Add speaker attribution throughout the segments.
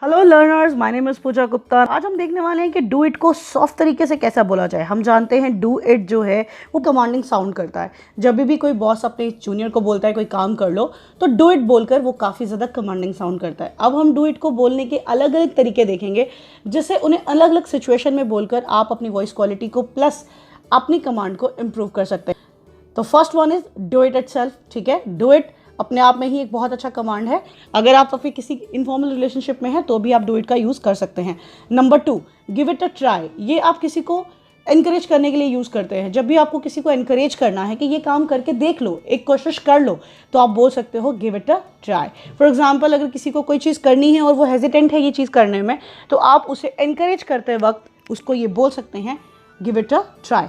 Speaker 1: Hello learners, my name is Pooja Gupta. आज हम देखने वाले हैं कि डू इट को सॉफ्ट तरीके से कैसा बोला जाए। हम जानते हैं डू इट जो है वो कमांडिंग साउंड करता है। जब भी कोई बॉस अपने जूनियर को बोलता है कोई काम कर लो, तो डू इट बोलकर वो काफ़ी ज़्यादा कमांडिंग साउंड करता है। अब हम डू इट को बोलने के अलग अलग तरीके देखेंगे, जिससे उन्हें अलग अलग सिचुएशन में बोलकर आप अपनी वॉइस क्वालिटी को प्लस अपनी कमांड को इम्प्रूव कर सकते हैं। तो first one is do it itself. ठीक है, डू इट अपने आप में ही एक बहुत अच्छा कमांड है। अगर आप अपनी किसी इनफॉर्मल रिलेशनशिप में हैं तो भी आप डू इट का यूज़ कर सकते हैं। Number 2, give it a try. ये आप किसी को इनकरेज करने के लिए यूज़ करते हैं। जब भी आपको किसी को इनकरेज करना है कि ये काम करके देख लो, एक कोशिश कर लो, तो आप बोल सकते हो give it a try. For example, अगर किसी को कोई चीज़ करनी है और वो हेजिटेंट है ये चीज़ करने में, तो आप उसे इनकरेज करते वक्त उसको ये बोल सकते हैं give it a try.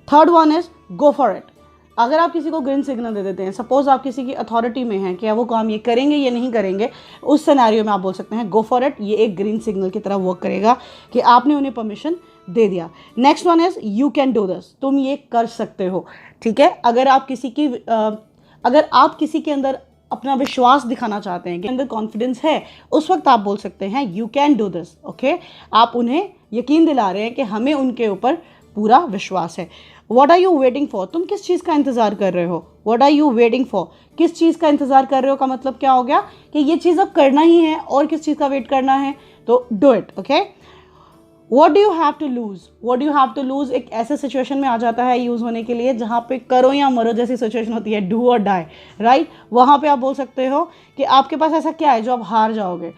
Speaker 1: Third one is go for it. अगर आप किसी को ग्रीन सिग्नल दे देते हैं, सपोज आप किसी की अथॉरिटी में हैं कि वो काम ये करेंगे या नहीं करेंगे, उस सिनेरियो में आप बोल सकते हैं गो फॉर इट। ये एक ग्रीन सिग्नल की तरह वर्क करेगा कि आपने उन्हें परमिशन दे दिया। Next one is you can do this. तुम ये कर सकते हो। ठीक है, अगर आप किसी के अंदर अपना विश्वास दिखाना चाहते हैं कि अंदर कॉन्फिडेंस है, उस वक्त आप बोल सकते हैं you can do this. Okay, आप उन्हें यकीन दिला रहे हैं कि हमें उनके ऊपर पूरा विश्वास है। What are you waiting for. तुम किस चीज़ का इंतजार कर रहे हो। What are you waiting for, किस चीज़ का इंतजार कर रहे हो का मतलब क्या हो गया कि ये चीज़ अब करना ही है और किस चीज़ का वेट करना है, तो do it. Okay, what do you have to lose. What do you have to lose एक ऐसे सिचुएशन में आ जाता है यूज़ होने के लिए जहाँ पे करो या मरो जैसी सिचुएशन होती है, डू और डाई, राइट। वहाँ पे आप बोल सकते हो कि आपके पास ऐसा क्या है जो आप हार जाओगे।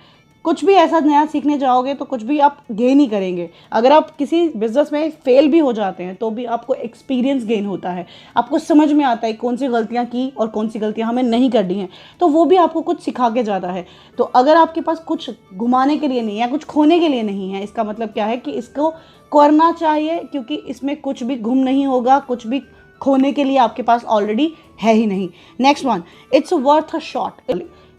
Speaker 1: कुछ भी ऐसा नया सीखने जाओगे तो कुछ भी आप गेन ही करेंगे। अगर आप किसी बिजनेस में फेल भी हो जाते हैं तो भी आपको एक्सपीरियंस गेन होता है, आपको समझ में आता है कौन सी गलतियां की और कौन सी गलतियां हमें नहीं करनी है, तो वो भी आपको कुछ सिखा के जाता है। तो अगर आपके पास कुछ घुमाने के लिए नहीं है, कुछ खोने के लिए नहीं है, इसका मतलब क्या है कि इसको करना चाहिए, क्योंकि इसमें कुछ भी गुम नहीं होगा, कुछ भी खोने के लिए आपके पास ऑलरेडी है ही नहीं। Next one, it's worth a shot.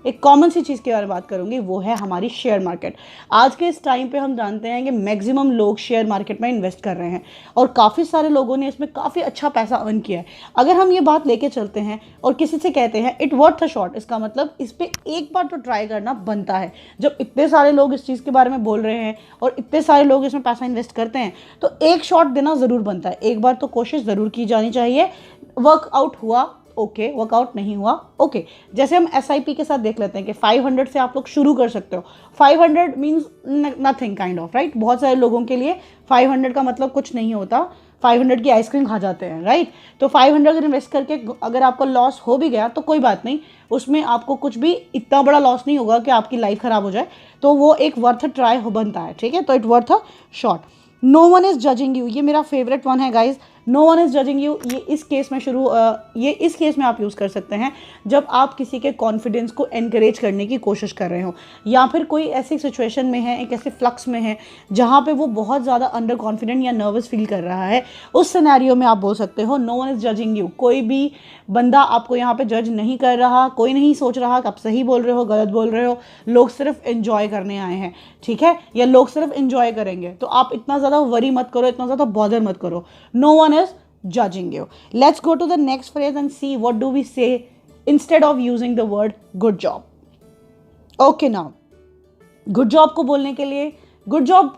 Speaker 1: एक कॉमन सी चीज़ के बारे में बात करूंगी, वो है हमारी शेयर मार्केट। आज के इस टाइम पे हम जानते हैं कि मैक्सिमम लोग शेयर मार्केट में इन्वेस्ट कर रहे हैं और काफ़ी सारे लोगों ने इसमें काफ़ी अच्छा पैसा अर्न किया है। अगर हम ये बात लेके चलते हैं और किसी से कहते हैं इट वर्थ अ शॉट, इसका मतलब इस पर एक बार तो ट्राई करना बनता है। जब इतने सारे लोग इस चीज़ के बारे में बोल रहे हैं और इतने सारे लोग इसमें पैसा इन्वेस्ट करते हैं, तो एक शॉट देना ज़रूर बनता है। एक बार तो कोशिश ज़रूर की जानी चाहिए। वर्कआउट हुआ ओके, वर्कआउट नहीं हुआ ओके। जैसे हम SIP के साथ देख लेते हैं कि 500 से आप लोग शुरू कर सकते हो। 500 means nothing kind of, right. बहुत सारे लोगों के लिए 500 का मतलब कुछ नहीं होता। 500 की आइसक्रीम खा जाते हैं, राइट। तो 500 अगर इन्वेस्ट करके अगर आपका लॉस हो भी गया तो कोई बात नहीं, उसमें आपको कुछ भी इतना बड़ा लॉस नहीं होगा कि आपकी लाइफ खराब हो जाए। तो वो एक वर्थ ट्राई हो बनता है, ठीक है। तो it worth a shot. No one is judging you, ये मेरा फेवरेट वन है guys. No one is judging you, ये इस केस में आप यूज़ कर सकते हैं जब आप किसी के कॉन्फिडेंस को एनकरेज करने की कोशिश कर रहे हो, या फिर कोई ऐसी सिचुएशन में है, एक ऐसे फ्लक्स में है जहाँ पे वो बहुत ज़्यादा अंडर कॉन्फिडेंट या नर्वस फील कर रहा है। उस सिनेरियो में आप बोल सकते हो no one is judging you. कोई भी बंदा आपको यहाँ पे जज नहीं कर रहा, कोई नहीं सोच रहा कि आप सही बोल रहे हो गलत बोल रहे हो। लोग सिर्फ एंजॉय करने आए हैं, ठीक है, या लोग सिर्फ एंजॉय करेंगे। तो आप इतना ज़्यादा वरी मत करो, इतना ज़्यादा बॉदर मत करो। No one is judging you. Let's go to the next phrase and see what do we say instead of using the word good job. Okay, now good job को बोलने के लिए good job,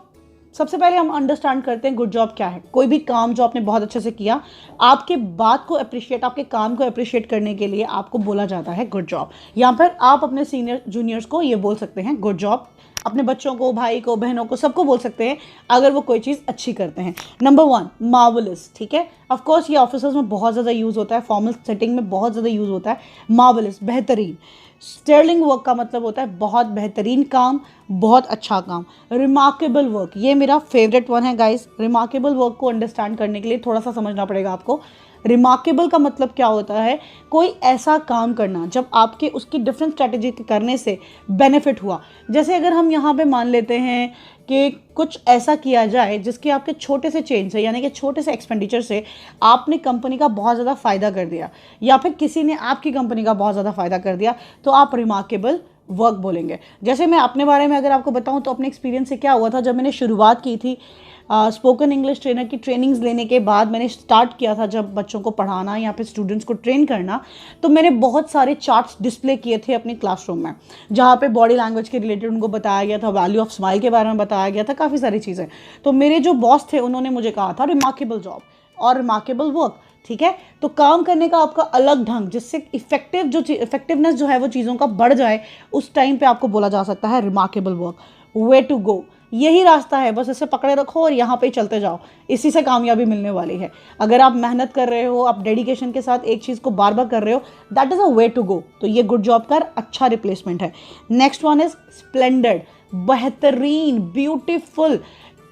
Speaker 1: सबसे पहले हम understand करते हैं good job क्या है। कोई भी काम जो आपने बहुत अच्छे से किया, आपके बात को अप्रिशिएट, आपके काम को अप्रिशिएट करने के लिए आपको बोला जाता है गुड जॉब। यहाँ पर आप अपने सीनियर जूनियर्स को ये बोल सकते हैं गुड जॉब। अपने बच्चों को, भाई को, बहनों को, सबको बोल सकते हैं अगर वो कोई चीज़ अच्छी करते हैं। Number 1, marvellous. ठीक है, ऑफ कोर्स ये ऑफिसर्स में बहुत ज़्यादा यूज़ होता है, फॉर्मल सेटिंग में बहुत ज़्यादा यूज़ होता है। मार्वलस, बेहतरीन। स्टर्लिंग वर्क का मतलब होता है बहुत बेहतरीन काम, बहुत अच्छा काम। रिमार्केबल वर्क, ये मेरा फेवरेट वन है गाइस। रिमार्केबल वर्क को अंडरस्टैंड करने के लिए थोड़ा सा समझना पड़ेगा आपको। रिमार्केबल का मतलब क्या होता है, कोई ऐसा काम करना जब आपके उसकी डिफरेंट स्ट्रैटेजी के करने से बेनिफिट हुआ। जैसे अगर हम यहाँ पे मान लेते हैं कि कुछ ऐसा किया जाए जिसके आपके छोटे से चेंज से, यानी कि छोटे से एक्सपेंडिचर से आपने कंपनी का बहुत ज़्यादा फ़ायदा कर दिया, या फिर किसी ने आपकी कंपनी का बहुत ज़्यादा फ़ायदा कर दिया, तो आप रिमार्केबल वर्क बोलेंगे। जैसे मैं अपने बारे में अगर आपको बताऊं तो अपने एक्सपीरियंस से क्या हुआ था, जब मैंने शुरुआत की थी स्पोकन इंग्लिश ट्रेनर की ट्रेनिंग्स लेने के बाद मैंने स्टार्ट किया था जब बच्चों को पढ़ाना या फिर स्टूडेंट्स को ट्रेन करना, तो मैंने बहुत सारे चार्ट्स डिस्प्ले किए थे अपनी क्लासरूम में, जहाँ पे बॉडी लैंग्वेज के रिलेटेड उनको बताया गया था, वैल्यू ऑफ स्माइल के बारे में बताया गया था, काफ़ी सारी चीज़ें। तो मेरे जो बॉस थे उन्होंने मुझे कहा था रिमार्केबल जॉब और रिमार्केबल वर्क, ठीक है। तो काम करने का आपका अलग ढंग, जिससे इफेक्टिवनेस जो है वो चीज़ों का बढ़ जाए, उस टाइम पे आपको बोला जा सकता है remarkable work. Way to go, यही रास्ता है, बस इसे पकड़े रखो और यहाँ पे चलते जाओ, इसी से कामयाबी मिलने वाली है। अगर आप मेहनत कर रहे हो, आप डेडिकेशन के साथ एक चीज़ को बार बार कर रहे हो, that is a way to go. तो ये गुड जॉब का अच्छा रिप्लेसमेंट है। नेक्स्ट वन इज स्प्लेंडेड, बेहतरीन, ब्यूटीफुल।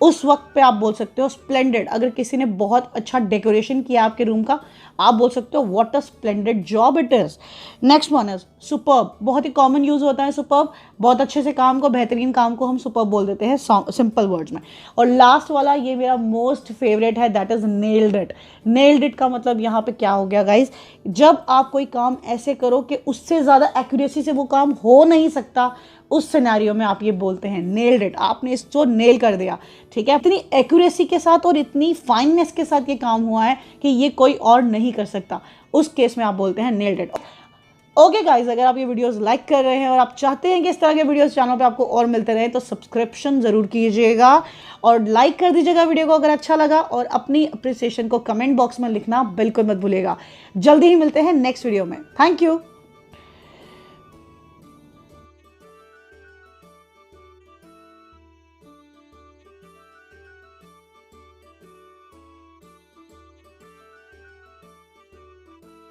Speaker 1: उस वक्त पे आप बोल सकते हो स्प्लेंडेड। अगर किसी ने बहुत अच्छा डेकोरेशन किया आपके रूम का, आप बोल सकते हो what a splendid job it is. Next one is superb, बहुत ही कॉमन यूज होता है सुपर्ब, बहुत अच्छे से काम को, बेहतरीन काम को हम सुपर्ब बोल देते हैं सिंपल वर्ड्स में। और लास्ट वाला, ये मेरा मोस्ट फेवरेट है, that is nailed it. Nailed it का मतलब यहाँ पे क्या हो गया गाइज, जब आप कोई काम ऐसे करो कि उससे ज़्यादा एक्यूरेसी से वो काम हो नहीं सकता, उस सिनेरियो में आप ये बोलते हैं नेल्ड इट, आपने इसको नेल कर दिया, ठीक है। इतनी एक्यूरेसी के साथ और इतनी फाइननेस के साथ ये काम हुआ है कि ये कोई और नहीं कर सकता, उस केस में आप बोलते हैं नेल्ड इट। ओके गाइज, अगर आप ये वीडियोस लाइक कर रहे हैं और आप चाहते हैं कि इस तरह के वीडियोस चैनल पे आपको और मिलते रहें, तो सब्सक्रिप्शन ज़रूर कीजिएगा और लाइक कर दीजिएगा वीडियो को अगर अच्छा लगा, और अपनी अप्रिसिएशन को कमेंट बॉक्स में लिखना बिल्कुल मत भूलिएगा। जल्दी ही मिलते हैं नेक्स्ट वीडियो में। Thank you.